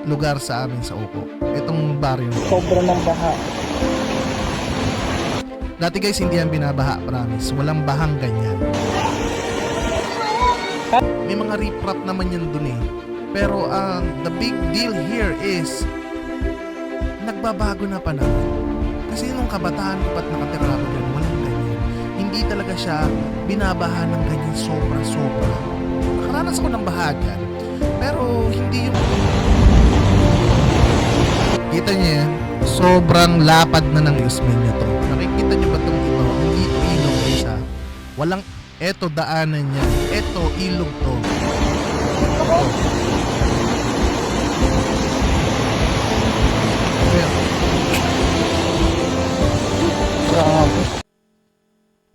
lugar sa amin sa Uko. Itong baryo. Sobra ng baha. Dati guys, hindi yan binabaha, promise. Walang bahang ganyan. May mga riprap naman yan dun eh. Pero the big deal here is nagbabago na panahon. Kasi nung kabataan ko pat nakatira ako dyan, walang ganyan. Hindi talaga siya binabaha ng ganyan sobra-sobra. Nakaranas ako ng baha dyan. Pero hindi yung... Kita niyo yan? Sobrang lapad na ng Yusmin niya to. Nakikita niyo ba itong ito? Hindi ito ilog guys ha. Walang eto daanan niya. Eto ilog to.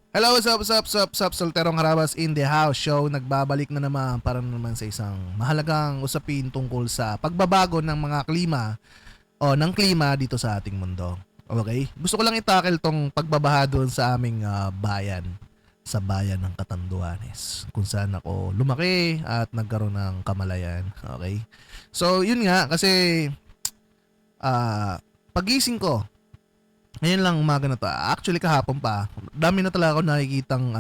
Hello, what's up, Solterong Harabas in the house show. Nagbabalik na naman para naman sa isang mahalagang usapin tungkol sa pagbabago ng mga klima o ng klima dito sa ating mundo. Okay? Gusto ko lang itakil tong pagbabaha doon sa aming bayan, sa bayan ng Catanduanes, kung saan ako lumaki at nagkaroon ng kamalayan. Okay? So, yun nga, kasi pagising ko, ngayon lang umaga na to. Actually kahapon pa. Dami na talaga ako nakikitang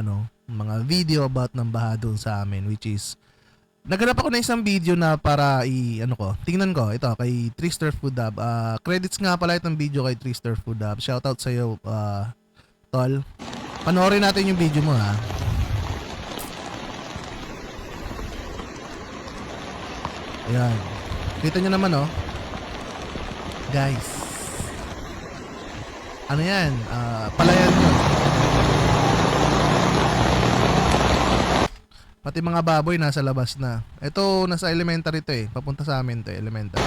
mga video about ng baha doon sa amin, which is naghanap ako na isang video na para tingnan ko ito kay Trister Food Hub. Credits nga pala itong video kay Trister Food Hub. Shoutout sa iyo, tol. Panoorin natin yung video mo ha. Ayan. Kita nyo naman oh. Guys. Ano yan? Palayan yun. Pati mga baboy nasa labas na. Ito, nasa elementary to eh. Papunta sa amin to, elementary.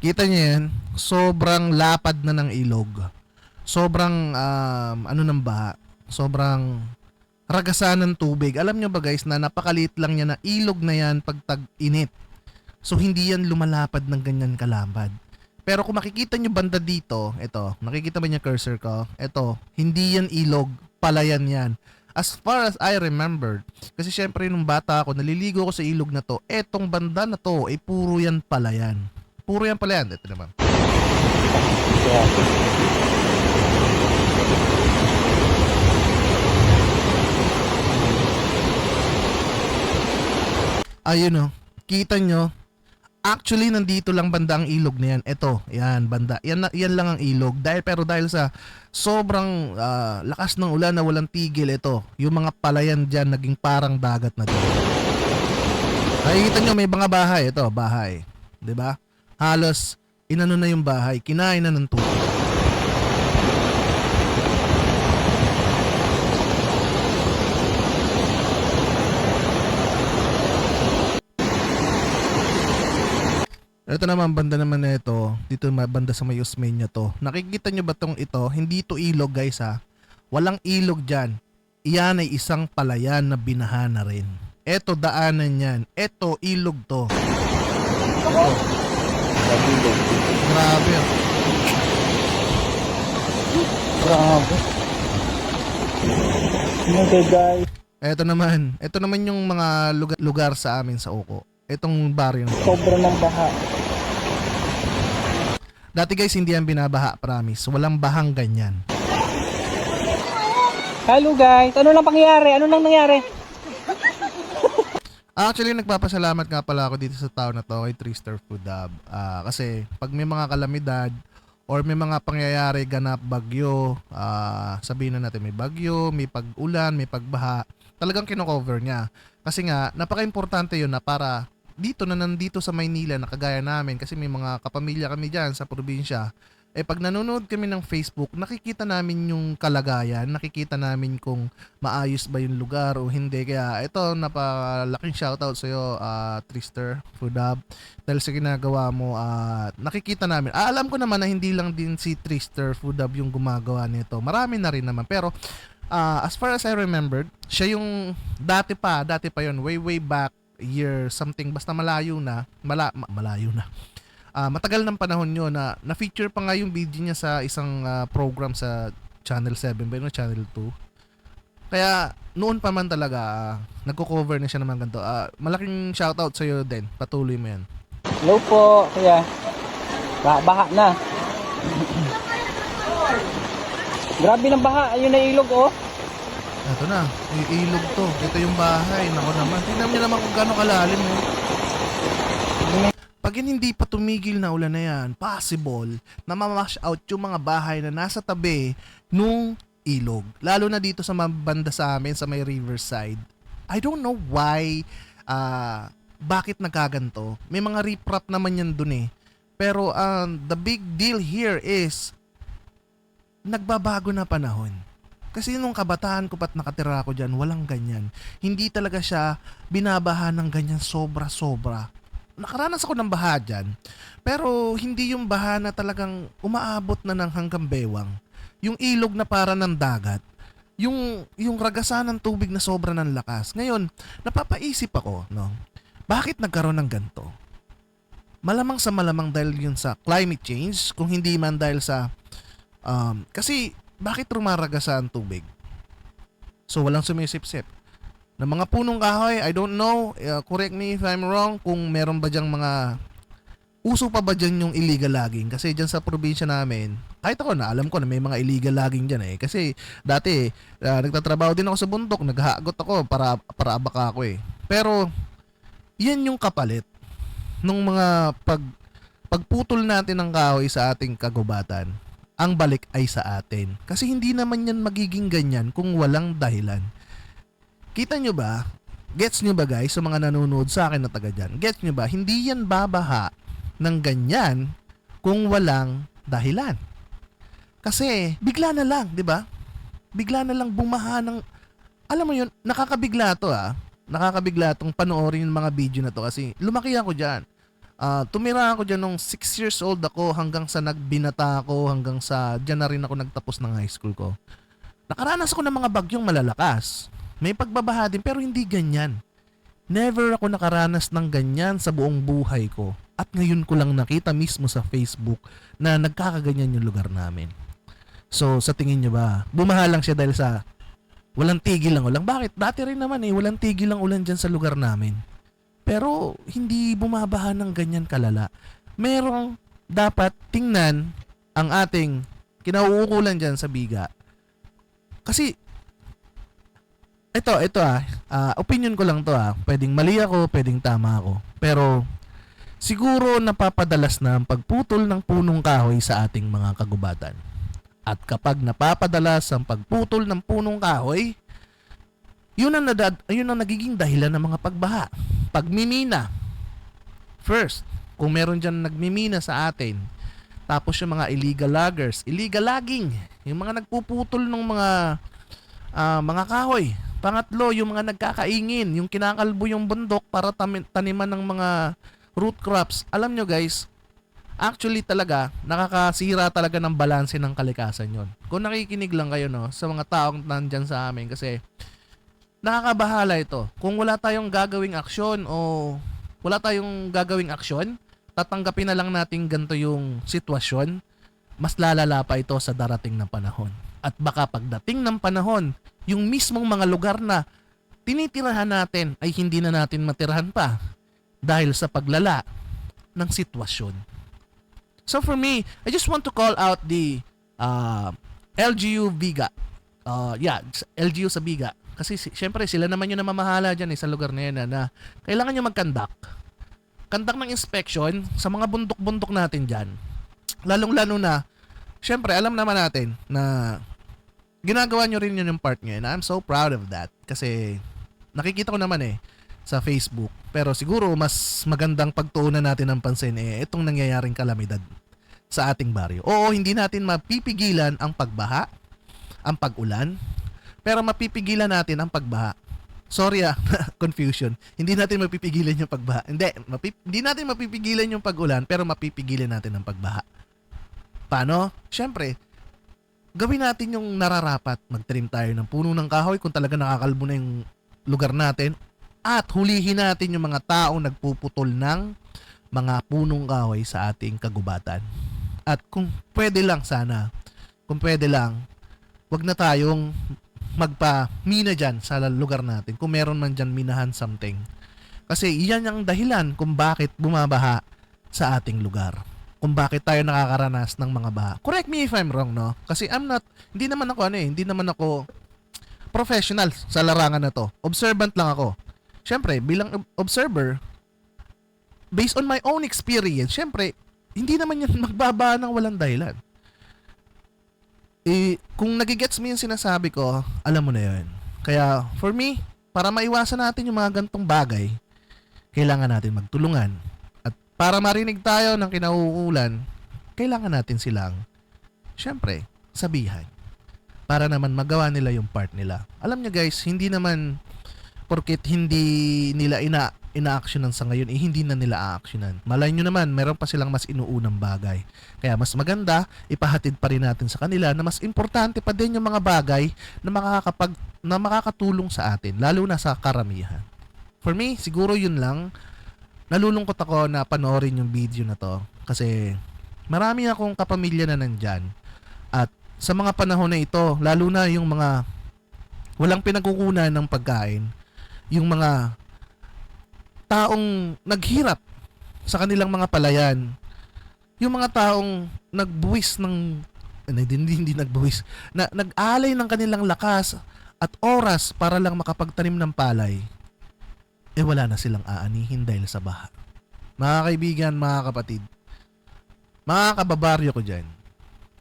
Kita niyo yan? Sobrang lapad na ng ilog. Sobrang, ng baha. Sobrang ragasan ng tubig. Alam nyo ba guys na napakaliit lang niya na ilog na yan pag tag-init. So hindi yan lumalapad ng ganyan kalapad. Pero kung makikita nyo banda dito, ito, nakikita ba niya cursor ko? Ito, hindi yan ilog, palayan yan. As far as I remember, kasi syempre nung bata ako, naliligo ako sa ilog na to, etong banda na to, ay puro yan palayan. Puro yan palayan. Ito naman. Ayun oh, kita nyo, actually nandito lang banda ang ilog na yan. Ito, yan banda. Yan lang ang ilog. Dahil sa sobrang lakas ng ulan na walang tigil, ito, yung mga palayan dyan naging parang dagat na dito. Nakikita nyo may mga bahay. Ito, bahay. 'Di ba? Halos inano na yung bahay, kinain na ng tubig. Ito naman, banda naman na ito. Dito banda sa may Osmeña to. Nakikita nyo ba tong ito? Hindi to ilog guys ha. Walang ilog dyan. Iyan ay isang palayan na binaha na rin. Ito daanan yan. Ito ilog to. Grabe. Grabe. Okay guys. Ito naman yung mga lugar sa amin sa Uko. Itong baryo. Sobra ng baha. Dati guys, hindi yan binabaha, promise. Walang bahang ganyan. Hello guys. Ano nang pangyayari? Ano nang nangyari? Actually, nagpapasalamat nga pala ako dito sa tao na to kay Trister Food Hub. Kasi pag may mga kalamidad or may mga pangyayari ganap, bagyo, sabihin na natin may bagyo, may pag-ulan, may pagbaha, talagang kino-cover niya. Kasi nga, napaka-importante yun na para nandito sa Maynila na kagaya namin, kasi may mga kapamilya kami dyan sa probinsya, pag nanonood kami ng Facebook, nakikita namin yung kalagayan, nakikita namin kung maayos ba yung lugar o hindi. Kaya ito, napalaking shoutout sa iyo, Trister Food Hub, dahil sa ginagawa mo, nakikita namin. Alam ko naman na hindi lang din si Trister Food Hub yung gumagawa nito, marami na rin naman, pero as far as I remembered, siya yung dati pa yun, way back year something, basta malayo na, matagal ng panahon yun na-feature pa nga yung video niya sa isang program sa Channel 7 ba yun, o Channel 2. Kaya noon pa man talaga nagko-cover na siya ng mga ganito. Malaking shoutout sa iyo din. Patuloy mo yan. Hello po, kuya. Baha na. Grabe ng baha. Ayun na ilog, oh. Ito na, ilog to. Ito yung bahay. Nako naman. Tingnan niyo naman kung gaano kalalim eh. Pag hindi pa tumigil na ulan na yan, possible na ma-wash out yung mga bahay na nasa tabi nung ilog. Lalo na dito sa banda sa amin, sa may riverside. I don't know why, bakit nagkaganto. May mga riprap naman yan dun eh. Pero the big deal here is, nagbabago na panahon. Kasi nung kabataan ko pat nakatira ako dyan, walang ganyan. Hindi talaga siya binabaha ng ganyan sobra-sobra. Nakaranas ako ng baha dyan, pero hindi yung baha na talagang umaabot na ng hanggang bewang. Yung ilog na para ng dagat. Yung ragasan ng tubig na sobra ng lakas. Ngayon, napapaisip ako, no? Bakit nagkaroon ng ganito? Malamang sa malamang dahil yun sa climate change, kung hindi man dahil sa kasi bakit rumaragasa ang tubig? So walang sumisipsip. Na mga punong kahoy, I don't know, correct me if I'm wrong, kung meron ba dyang mga uso pa ba dyan yung illegal logging? Kasi dyan sa probinsya namin, kahit ako na alam ko na may mga illegal logging dyan eh. Kasi dati, nagtatrabaho din ako sa bundok, naghahagot ako para abaka ako eh. Pero, yan yung kapalit nung mga pagputol natin ng kahoy sa ating kagubatan. Ang balik ay sa atin. Kasi hindi naman yan magiging ganyan kung walang dahilan. Kita nyo ba? Gets nyo ba guys, sa mga nanonood sa akin na taga dyan? Gets nyo ba? Hindi yan babaha ng ganyan kung walang dahilan. Kasi bigla na lang, di ba? Bigla na lang bumaha ng... Alam mo yun, nakakabigla to Nakakabigla tong panoorin yung mga video na to kasi lumaki ako dyan. Tumira ako dyan nung 6 years old ako hanggang sa nagbinata ako, hanggang sa dyan na rin ako nagtapos ng high school ko. Nakaranas ako ng mga bagyong malalakas. May pagbabaha din pero hindi ganyan. Never ako nakaranas ng ganyan sa buong buhay ko. At ngayon ko lang nakita mismo sa Facebook na nagkakaganyan yung lugar namin. So sa tingin nyo ba, bumaha lang siya dahil sa walang tigil lang ulan? Bakit? Dati rin naman walang tigil lang ulan dyan sa lugar namin. Pero hindi bumabaha ng ganyan kalala. Merong dapat tingnan ang ating kinauukulan dyan sa biga. Kasi ito opinion ko lang to pwedeng mali ako, pwedeng tama ako. Pero siguro napapadalas na ang pagputol ng punong kahoy sa ating mga kagubatan. At kapag napapadalas ang pagputol ng punong kahoy, yun ang nagiging dahilan ng mga pagbaha. Pagmimina. First, kung meron dyan nagmimina sa atin, tapos yung mga illegal loggers, illegal logging, yung mga nagpuputol ng mga kahoy. Pangatlo, yung mga nagkakaingin, yung kinakalbo yung bundok para taniman ng mga root crops. Alam nyo guys, actually talaga, nakakasira talaga ng balanse ng kalikasan yon. Kung nakikinig lang kayo sa mga taong nandyan sa amin kasi nakakabahala ito. Kung wala tayong gagawing aksyon tatanggapin na lang natin ganito yung sitwasyon, mas lalala pa ito sa darating na panahon. At baka pagdating ng panahon, yung mismong mga lugar na tinitirahan natin ay hindi na natin matirahan pa dahil sa paglala ng sitwasyon. So for me, I just want to call out the LGU Viga. LGU sa Biga. Kasi syempre sila naman yung namamahala dyan sa lugar na yan na kailangan nyo mag-conduct ng inspection sa mga bundok-bundok natin dyan. Lalong-lalo na, syempre alam naman natin na ginagawa nyo rin yun yung part nyo. And I'm so proud of that. Kasi nakikita ko naman sa Facebook. Pero siguro mas magandang pagtuunan natin ng pansin itong nangyayaring kalamidad sa ating baryo. Oo, hindi natin mapipigilan ang pagbaha, ang pag-ulan, pero mapipigilan natin ang pagbaha. Sorry confusion. Hindi natin mapipigilan yung pagbaha. Hindi natin mapipigilan yung pag-ulan, pero mapipigilan natin ang pagbaha. Paano? Syempre, gawin natin yung nararapat. Magtrim tayo ng puno ng kahoy kung talaga nakakalbo na yung lugar natin. At hulihin natin yung mga taong nagpuputol ng mga punong kahoy sa ating kagubatan. At kung pwede lang sana, kung pwede lang, wag na tayong magpa-mina dyan sa lugar natin kung meron man dyan minahan something. Kasi iyan ang dahilan kung bakit bumabaha sa ating lugar. Kung bakit tayo nakakaranas ng mga baha. Correct me if I'm wrong, no? Kasi hindi naman ako professional sa larangan na to. Observant lang ako. Siyempre, bilang observer, based on my own experience, siyempre, hindi naman yan magbaba ng walang dahilan. Kung nagigets mo yung sinasabi ko, alam mo na yun. Kaya, for me, para maiwasan natin yung mga gantong bagay, kailangan natin magtulungan. At para marinig tayo ng kinauulan, kailangan natin silang, syempre, sabihan. Para naman magawa nila yung part nila. Alam nyo guys, hindi naman porket hindi nila ina-actionan sa ngayon, hindi na nila a-actionan. Malay nyo naman, meron pa silang mas inuunang bagay. Kaya mas maganda, ipahatid pa rin natin sa kanila na mas importante pa din yung mga bagay na makakatulong sa atin, lalo na sa karamihan. For me, siguro yun lang. Nalulungkot ako na panoorin yung video na to kasi marami akong kapamilya na nandyan. At sa mga panahon na ito, lalo na yung mga walang pinagkukunan ng pagkain, yung mga taong naghirap sa kanilang mga palayan, yung mga taong nagbuwis hindi nagbuwis, nag-alay ng kanilang lakas at oras para lang makapagtanim ng palay, wala na silang aanihin dahil sa baha. Mga kaibigan, mga kapatid, mga kababaryo ko dyan,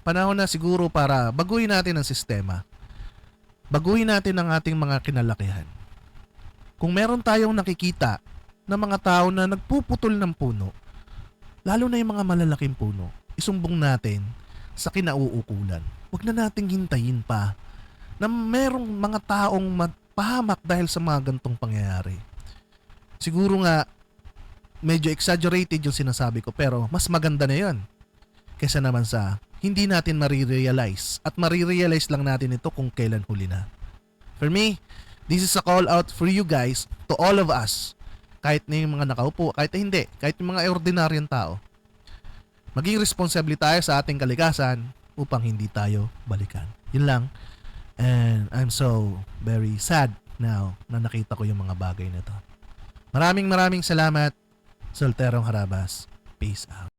panahon na siguro para baguhin natin ang sistema. Baguhin natin ang ating mga kinalakihan. Kung meron tayong nakikita na mga tao na nagpuputol ng puno, lalo na yung mga malalaking puno, isumbong natin sa kinauukulan. Huwag na nating hintayin pa na merong mga taong magpahamak dahil sa mga gantong pangyayari. Siguro nga, medyo exaggerated yung sinasabi ko, pero mas maganda na yun kaysa naman sa hindi natin marirealize at marirealize lang natin ito kung kailan huli na. For me, this is a call out for you guys, to all of us, kahit na yung mga nakaupo, kahit na hindi, kahit yung mga ordinaryong tao. Maging responsable tayo sa ating kalikasan upang hindi tayo balikan. Yun lang. And I'm so very sad now na nakita ko yung mga bagay na to. Maraming salamat, Solterong Harabas. Peace out.